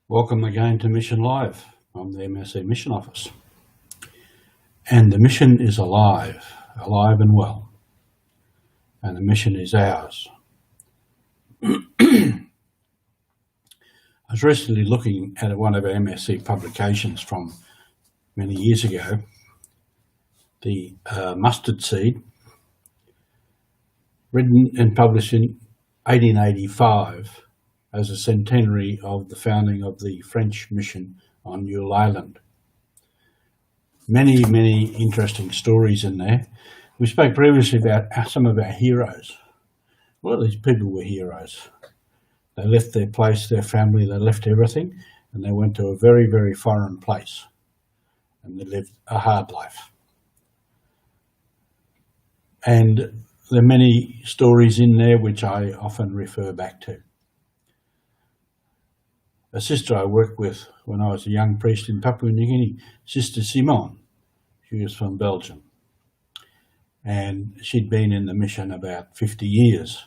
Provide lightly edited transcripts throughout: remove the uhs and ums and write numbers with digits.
Welcome again to Mission Live. I'm the MSC Mission Office. And the mission is alive and well. And the mission is ours. I was recently looking at one of our MSC publications from many years ago, the mustard seed, written and published in 1885 as a centenary of the founding of the French mission on Yule Island. Many interesting stories in there. We spoke previously about some of our heroes. Well, these people were heroes. They left their place, their family, they left everything, and they went to a very foreign place, and they lived a hard life. And there are many stories in there which I often refer back to. A sister I worked with when I was a young priest in Papua New Guinea, Sister Simone. She was from Belgium. And she'd been in the mission about 50 years.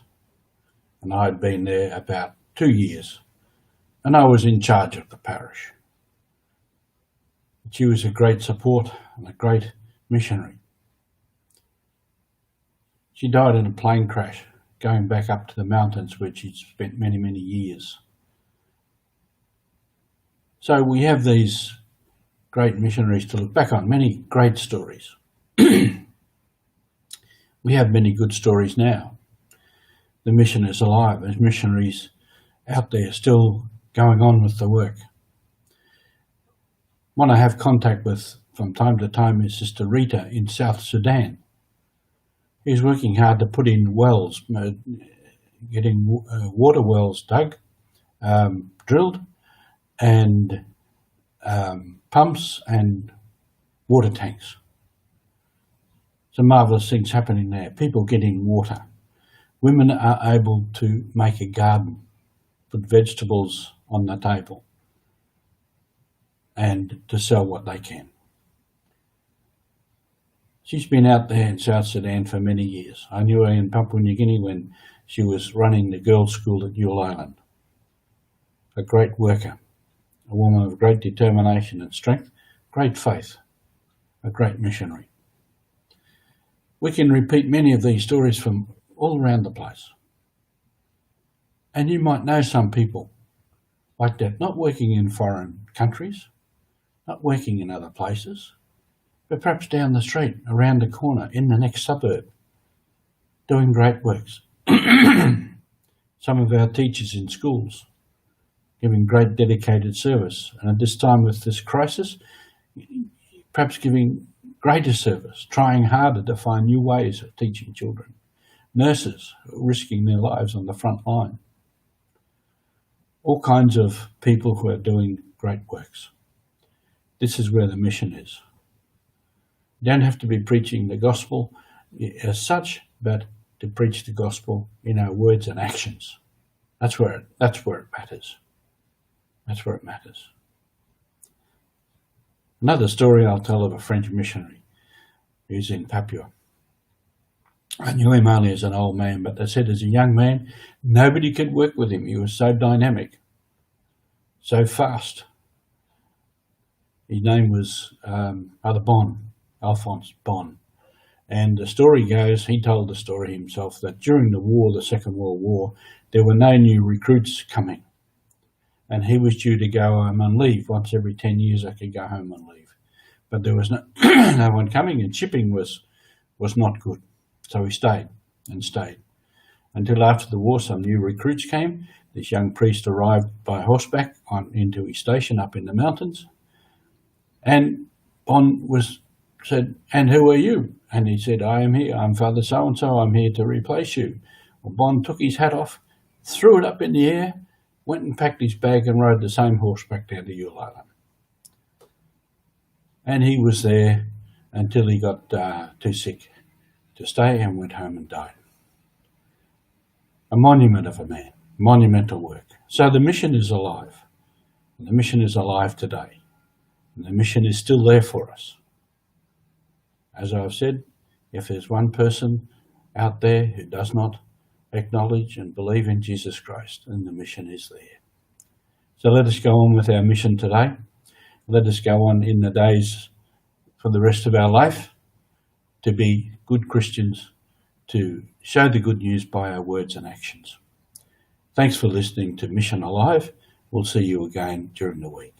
And I'd been there about 2 years. And I was in charge of the parish. She was a great support and a great missionary. She died in a plane crash going back up to the mountains where she'd spent many years. So we have these great missionaries to look back on, many great stories. We have many good stories now. The mission is alive. There's missionaries out there still going on with the work. One I have contact with from time to time is Sister Rita in South Sudan. He's working hard to put in wells, getting water wells dug, drilled, and pumps and water tanks. Some marvellous things happening there. People getting water. Women are able to make a garden, put vegetables on the table, and to sell what they can. She's been out there in South Sudan for many years. I knew her in Papua New Guinea when she was running the girls' school at Yule Island. A great worker. A woman of great determination and strength, great faith, a great missionary. We can repeat many of these stories from all around the place. And you might know some people like that, not working in foreign countries, not working in other places, but perhaps down the street, around the corner, in the next suburb, doing great works. Some of our teachers in schools, giving great dedicated service, and at this time with this crisis, perhaps giving greater service, trying harder to find new ways of teaching children. Nurses risking their lives on the front line. All kinds of people who are doing great works. This is where the mission is. You don't have to be preaching the gospel as such, but to preach the gospel in our words and actions. That's where it matters. That's where it matters. Another story I'll tell of a French missionary who's in Papua. I knew him only as an old man, but they said as a young man, nobody could work with him. He was so dynamic, so fast. His name was Father Bon, Alphonse Bon. And the story goes, he told the story himself, that during the war, the Second World War, there were no new recruits coming. And he was due to go home on leave. Once every 10 years I could go home on leave. But there was no one coming, and shipping was not good. So he stayed and stayed. Until after the war, some new recruits came. This young priest arrived by horseback into his station up in the mountains. And Bon said, "And who are you?" And he said, "I am here. I'm Father so-and-so. I'm here to replace you." Well, Bon took his hat off, threw it up in the air, went and packed his bag and rode the same horseback down to Yule Island. And he was there until he got too sick to stay and went home and died. A monument of a man, monumental work. So the mission is alive. And the mission is alive today. And the mission is still there for us. As I've said, if there's one person out there who does not acknowledge and believe in Jesus Christ, then the mission is there. So let us go on with our mission today. Let us go on in the days for the rest of our life to be good Christians, to show the good news by our words and actions. Thanks for listening to Mission Alive. We'll see you again during the week.